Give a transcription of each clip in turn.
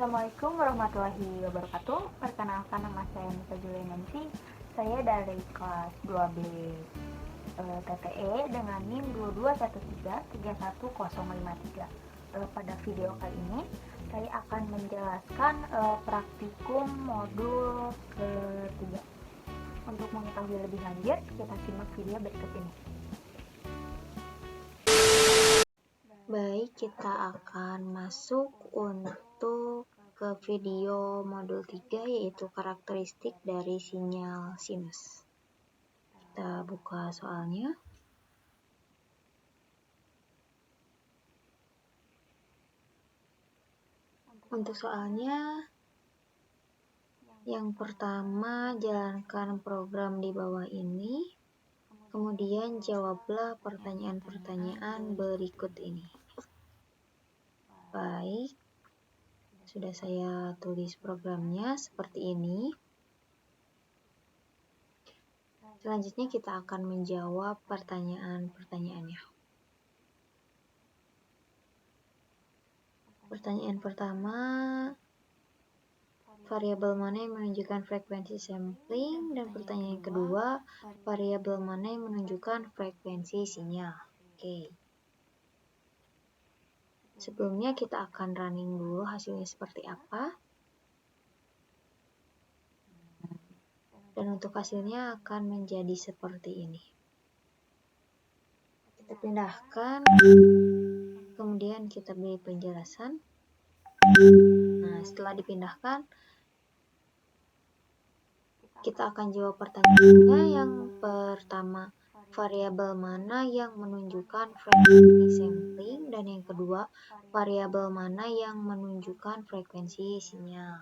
Assalamualaikum warahmatullahi wabarakatuh. Perkenalkan, nama saya Nisa Julianansi. Saya dari kelas 2B TTE dengan NIM 221331053. Pada video kali ini saya akan menjelaskan praktikum modul ketiga. Untuk mengetahui lebih lanjut, kita simak video berikut ini. Baik, kita akan masuk untuk ke video modul 3, yaitu karakteristik dari sinyal sinus. Kita buka soalnya. Untuk soalnya, yang pertama, jalankan program di bawah ini, kemudian jawablah pertanyaan-pertanyaan berikut ini. Baik, sudah saya tulis programnya seperti ini. Selanjutnya kita akan menjawab pertanyaan-pertanyaannya. Pertanyaan pertama, variabel mana yang menunjukkan frekuensi sampling? Dan pertanyaan kedua, variabel mana yang menunjukkan frekuensi sinyal? Oke. Sebelumnya kita akan running dulu hasilnya seperti apa. Dan untuk hasilnya akan menjadi seperti ini. Kita pindahkan, kemudian kita beri penjelasan. Nah, setelah dipindahkan, kita akan jawab pertanyaannya. Yang pertama, variabel mana yang menunjukkan frekuensi sampling, dan yang kedua, variabel mana yang menunjukkan frekuensi sinyal.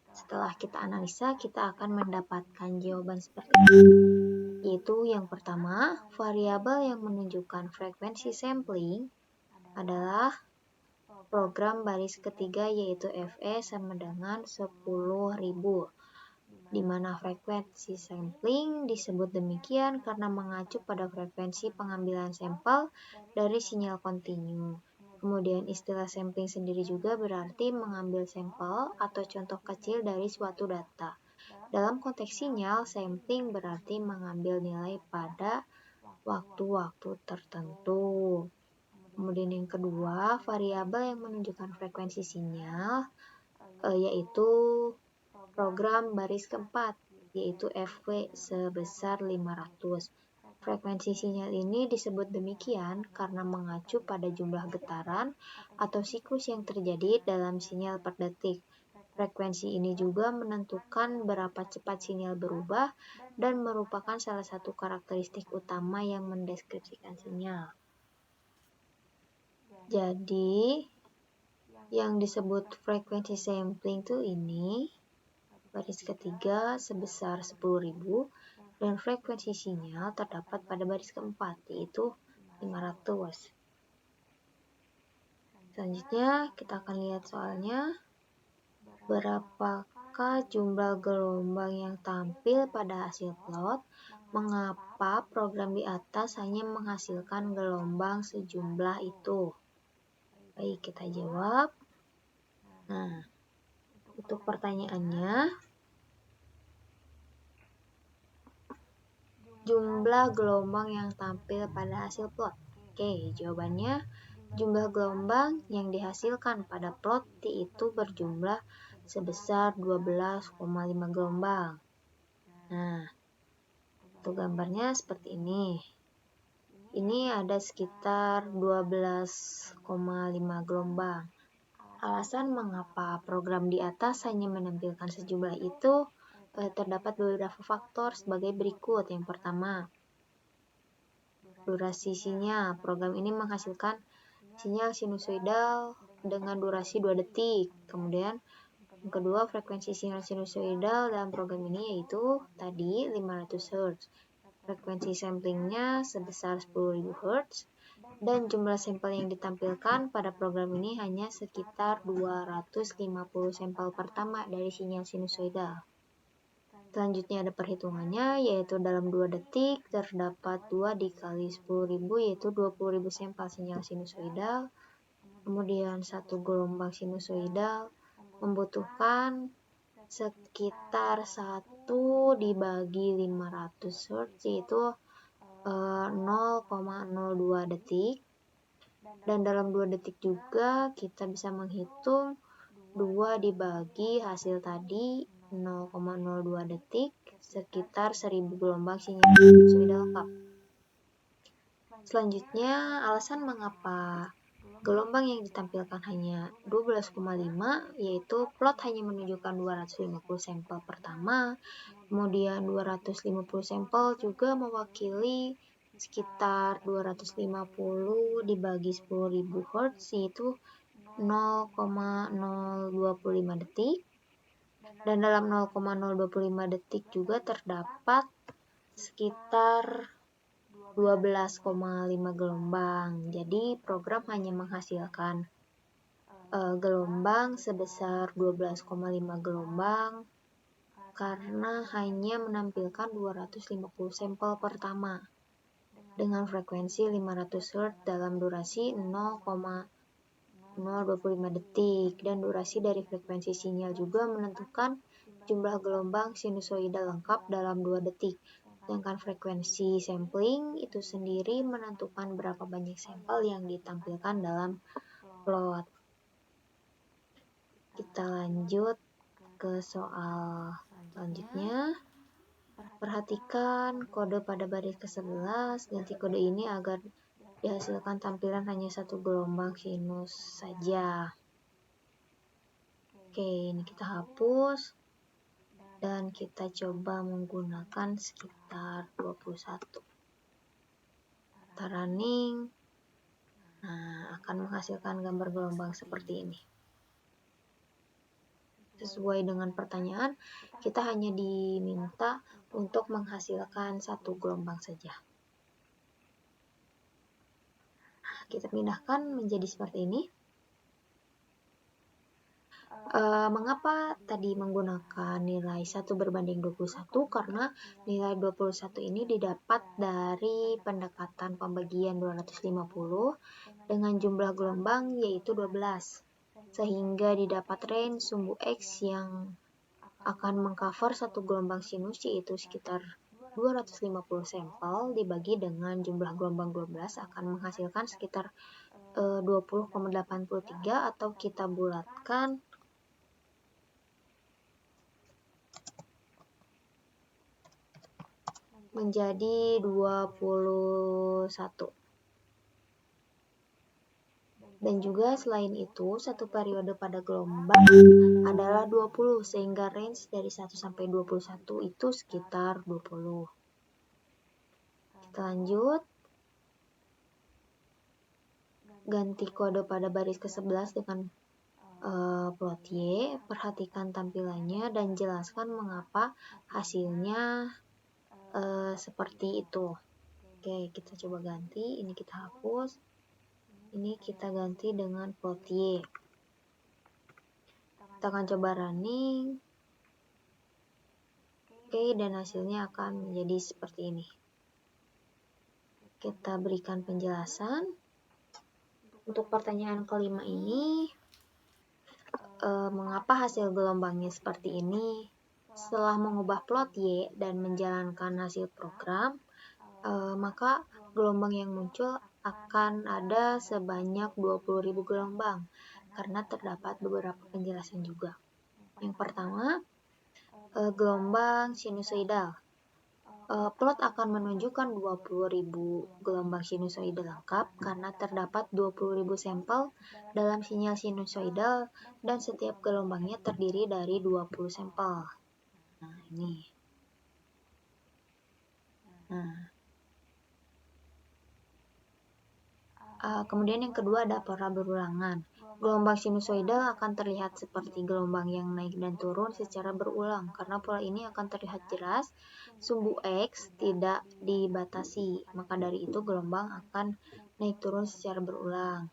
Setelah kita analisa, kita akan mendapatkan jawaban seperti ini, yaitu yang pertama, variabel yang menunjukkan frekuensi sampling adalah program baris ketiga, yaitu FE sama dengan 10.000, di mana frekuensi sampling disebut demikian karena mengacu pada frekuensi pengambilan sampel dari sinyal kontinu. Kemudian istilah sampling sendiri juga berarti mengambil sampel atau contoh kecil dari suatu data. Dalam konteks sinyal, sampling berarti mengambil nilai pada waktu-waktu tertentu. Kemudian yang kedua, variabel yang menunjukkan frekuensi sinyal yaitu program baris keempat, yaitu FW sebesar 500. Frekuensi sinyal ini disebut demikian karena mengacu pada jumlah getaran atau siklus yang terjadi dalam sinyal per detik. Frekuensi ini juga menentukan berapa cepat sinyal berubah dan merupakan salah satu karakteristik utama yang mendeskripsikan sinyal. Jadi, yang disebut frekuensi sampling itu ini, baris ketiga sebesar 10.000, dan frekuensi sinyal terdapat pada baris keempat, yaitu 500. Selanjutnya, kita akan lihat soalnya. Berapakah jumlah gelombang yang tampil pada hasil plot? Mengapa program di atas hanya menghasilkan gelombang sejumlah itu? Baik, kita jawab. Nah, untuk pertanyaannya, jumlah gelombang yang tampil pada hasil plot. Oke, jawabannya jumlah gelombang yang dihasilkan pada plot T itu berjumlah sebesar 12,5 gelombang. Nah, untuk gambarnya seperti ini. Ini ada sekitar 12,5 gelombang. Alasan mengapa program di atas hanya menampilkan sejumlah itu terdapat beberapa faktor sebagai berikut. Yang pertama, durasi sinyal. Program ini menghasilkan sinyal sinusoidal dengan durasi 2 detik. Kemudian yang kedua, frekuensi sinyal sinusoidal dalam program ini yaitu tadi 500 Hz. Frekuensi samplingnya sebesar 10.000 Hz. Dan jumlah sampel yang ditampilkan pada program ini hanya sekitar 250 sampel pertama dari sinyal sinusoidal. Selanjutnya ada perhitungannya, yaitu dalam 2 detik terdapat 2 dikali 10.000, yaitu 20.000 sampel sinyal sinusoidal. Kemudian 1 gelombang sinusoidal membutuhkan sekitar 1 dibagi 500 Hz, yaitu 0,02 detik. Dan dalam 2 detik juga kita bisa menghitung 2 dibagi hasil tadi 0,02 detik, sekitar 1000 gelombang sinyal sinusoida lengkap. Selanjutnya, alasan mengapa gelombang yang ditampilkan hanya 12,5, yaitu plot hanya menunjukkan 250 sampel pertama, kemudian 250 sampel juga mewakili sekitar 250 dibagi 10.000 Hz, yaitu 0,025 detik. Dan dalam 0,025 detik juga terdapat sekitar 12,5 gelombang. Jadi program hanya menghasilkan gelombang sebesar 12,5 gelombang karena hanya menampilkan 250 sampel pertama dengan frekuensi 500 Hz dalam durasi 0,025 detik, dan durasi dari frekuensi sinyal juga menentukan jumlah gelombang sinusoida lengkap dalam 2 detik. Sedangkan frekuensi sampling itu sendiri menentukan berapa banyak sampel yang ditampilkan dalam plot. Kita lanjut ke soal selanjutnya. Perhatikan kode pada baris ke-11, ganti kode ini agar dihasilkan tampilan hanya 1 gelombang sinus saja. Oke, ini kita hapus dan kita coba menggunakan sekitar 21. Kita running. Nah, akan menghasilkan gambar gelombang seperti ini. Sesuai dengan pertanyaan, kita hanya diminta untuk menghasilkan 1 gelombang saja. Kita pindahkan menjadi seperti ini. Mengapa tadi menggunakan nilai 1 berbanding 21? Karena nilai 21 ini didapat dari pendekatan pembagian 250 dengan jumlah gelombang yaitu 12. Sehingga didapat range sumbu X yang akan mengcover 1 gelombang sinus, yaitu sekitar 250 sampel dibagi dengan jumlah gelombang 12 akan menghasilkan sekitar 20,83, atau kita bulatkan menjadi 21. Dan juga selain itu, 1 periode pada gelombang adalah 20, sehingga range dari 1 sampai 21 itu sekitar 20. Kita lanjut. Ganti kode pada baris ke-11 dengan plot Y. Perhatikan tampilannya dan jelaskan mengapa hasilnya seperti itu. Oke, kita coba ganti. Ini kita hapus. Ini kita ganti dengan plot Y. Kita akan coba running. Oke, dan hasilnya akan menjadi seperti ini. Kita berikan penjelasan. Untuk pertanyaan kelima ini, mengapa hasil gelombangnya seperti ini? Setelah mengubah plot Y dan menjalankan hasil program, maka gelombang yang muncul akan ada sebanyak 20.000 gelombang karena terdapat beberapa penjelasan juga. Yang pertama, gelombang sinusoidal. Plot akan menunjukkan 20.000 gelombang sinusoida lengkap karena terdapat 20.000 sampel dalam sinyal sinusoidal dan setiap gelombangnya terdiri dari 20 sampel. Nah, ini. Kemudian yang kedua ada pola berulangan. Gelombang sinusoidal akan terlihat seperti gelombang yang naik dan turun secara berulang. Karena pola ini akan terlihat jelas, sumbu X tidak dibatasi. Maka dari itu gelombang akan naik turun secara berulang.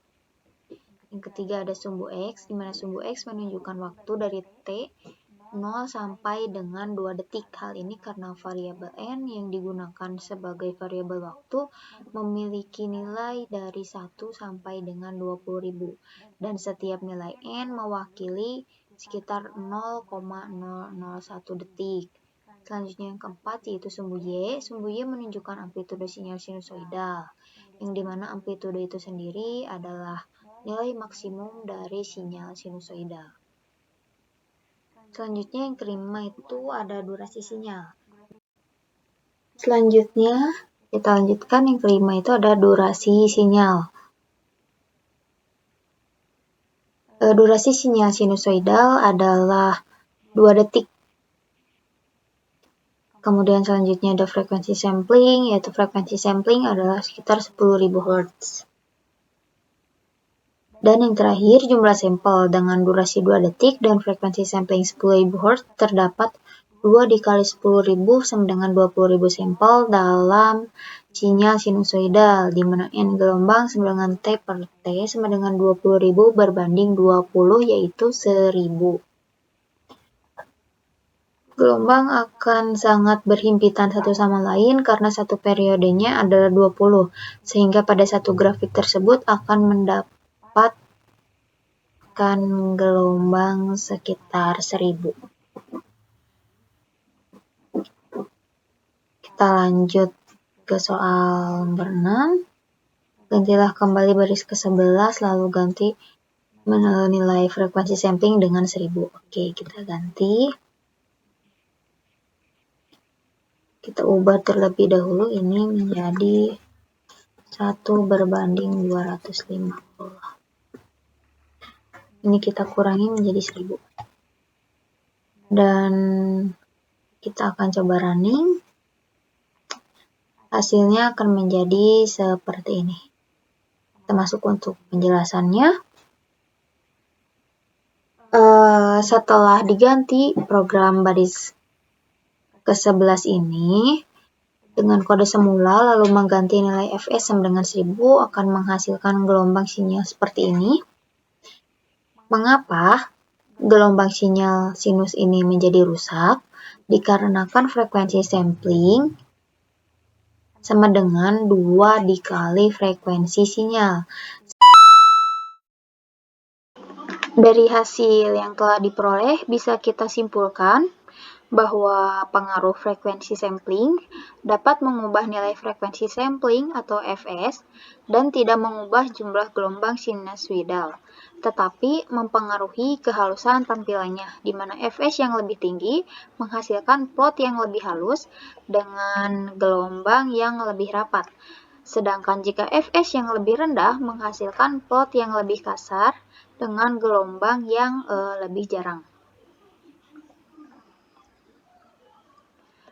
Yang ketiga ada sumbu X, di mana sumbu X menunjukkan waktu dari T 0 sampai dengan 2 detik. Hal ini karena variabel N yang digunakan sebagai variabel waktu memiliki nilai dari 1 sampai dengan 20.000. Dan setiap nilai N mewakili sekitar 0,001 detik. Selanjutnya yang keempat yaitu sumbu Y. Sumbu Y menunjukkan amplitude sinyal sinusoidal, yang dimana amplitude itu sendiri adalah nilai maksimum dari sinyal sinusoidal. Selanjutnya yang kelima itu ada durasi sinyal. Selanjutnya kita lanjutkan yang kelima itu ada durasi sinyal. Durasi sinyal sinusoidal adalah 2 detik. Kemudian selanjutnya ada frekuensi sampling, yaitu frekuensi sampling adalah sekitar 10.000 Hz. Dan yang terakhir jumlah sampel dengan durasi 2 detik dan frekuensi sampling 10.000 Hz terdapat 2 dikali 10.000 sama dengan 20.000 sampel dalam sinyal sinusoidal, di mana N gelombang sama dengan T per T sama dengan 20.000 berbanding 20 yaitu 1.000. Gelombang akan sangat berhimpitan satu sama lain karena satu periodenya adalah 20, sehingga pada satu grafik tersebut akan mendapatkan gelombang sekitar 1.000. Kita lanjut ke soal nomor 6. Gantilah kembali baris ke-11 lalu ganti nilai frekuensi sampling dengan 1.000. Oke, kita ganti. Kita ubah terlebih dahulu ini menjadi 1 berbanding 250. Ini kita kurangi menjadi 1.000. Dan kita akan coba running. Hasilnya akan menjadi seperti ini. Kita masuk untuk penjelasannya. Setelah diganti program baris ke-11 ini dengan kode semula lalu mengganti nilai Fs sama dengan 1.000 akan menghasilkan gelombang sinyal seperti ini. Mengapa gelombang sinyal sinus ini menjadi rusak? Dikarenakan frekuensi sampling sama dengan 2 dikali frekuensi sinyal. Dari hasil yang telah diperoleh bisa kita simpulkan bahwa pengaruh frekuensi sampling dapat mengubah nilai frekuensi sampling atau Fs dan tidak mengubah jumlah gelombang sinusoidal, tetapi mempengaruhi kehalusan tampilannya, di mana Fs yang lebih tinggi menghasilkan plot yang lebih halus dengan gelombang yang lebih rapat, sedangkan jika Fs yang lebih rendah menghasilkan plot yang lebih kasar dengan gelombang yang lebih jarang.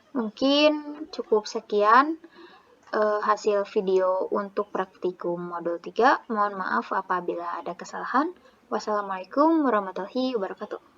Mungkin cukup sekian hasil video untuk praktikum modul 3. Mohon maaf apabila ada kesalahan. Wassalamualaikum warahmatullahi wabarakatuh.